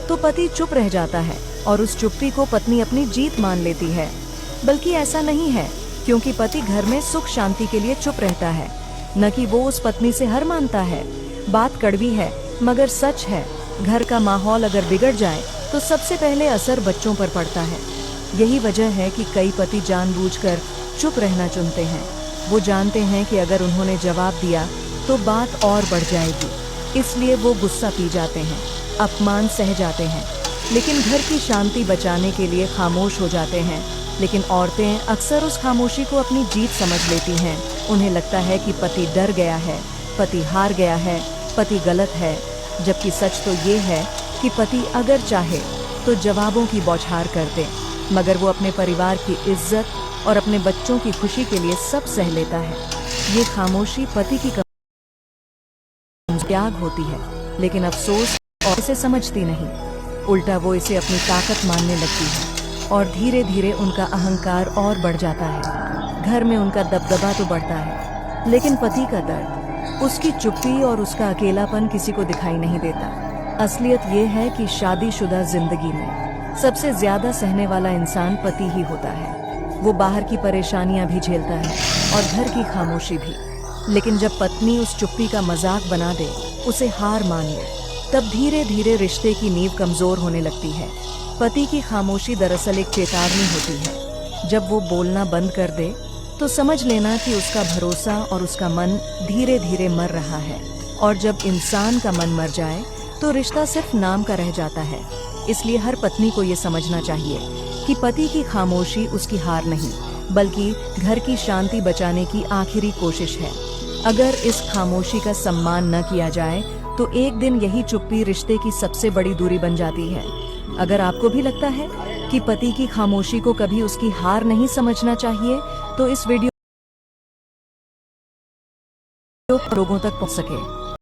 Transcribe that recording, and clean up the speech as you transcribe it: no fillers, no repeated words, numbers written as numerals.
तो पति चुप रह जाता है और उस चुप्पी को पत्नी अपनी जीत मान लेती है। बल्कि ऐसा नहीं है, क्योंकि पति घर में सुख शांति के लिए चुप रहता है, न कि वो उस पत्नी से हार मानता है। बात कड़वी है मगर सच है। घर का माहौल अगर बिगड़ जाए तो सबसे पहले असर बच्चों पर पड़ता है। यही वजह है कि कई पति जानबूझकर चुप रहना चुनते हैं। वो जानते हैं कि अगर उन्होंने जवाब दिया तो बात और बढ़ जाएगी, इसलिए वो गुस्सा पी जाते हैं, अपमान सह जाते हैं, लेकिन घर की शांति बचाने के लिए खामोश हो जाते हैं। लेकिन औरतें अक्सर उस खामोशी को अपनी जीत समझ लेती हैं। उन्हें लगता है कि पति डर गया है, पति हार गया है, पति गलत है, जबकि सच तो ये है कि पति अगर चाहे तो जवाबों की बौछार कर दे, मगर वो अपने परिवार की इज्जत और अपने बच्चों की खुशी के लिए सब सह लेता है। ये खामोशी पति की त्याग होती है, लेकिन अफसोस और इसे समझती नहीं। उल्टा वो इसे अपनी ताकत मानने लगती है और धीरे धीरे उनका अहंकार और बढ़ जाता है। घर में उनका दबदबा तो बढ़ता है, लेकिन पति का दर्द, उसकी चुप्पी और उसका अकेलापन किसी को दिखाई नहीं देता। असलियत ये है कि शादीशुदा जिंदगी में सबसे ज्यादा सहने वाला इंसान पति ही होता है। वो बाहर की परेशानियां भी झेलता है और घर की खामोशी भी, लेकिन जब पत्नी उस चुप्पी का मजाक बना दे, उसे हार मान ले, तब धीरे धीरे रिश्ते की नींव कमजोर होने लगती है। पति की खामोशी दरअसल एक चेतावनी होती है। जब वो बोलना बंद कर दे तो समझ लेना कि उसका भरोसा और उसका मन धीरे धीरे मर रहा है। और जब इंसान का मन मर जाए तो रिश्ता सिर्फ नाम का रह जाता है। इसलिए हर पत्नी को ये समझना चाहिए कि पति की खामोशी उसकी हार नहीं, बल्कि घर की शांति बचाने की आखिरी कोशिश है। अगर इस खामोशी का सम्मान न किया जाए तो एक दिन यही चुप्पी रिश्ते की सबसे बड़ी दूरी बन जाती है। अगर आपको भी लगता है कि पति की खामोशी को कभी उसकी हार नहीं समझना चाहिए, तो इस वीडियो लोगों तक पहुंच सके।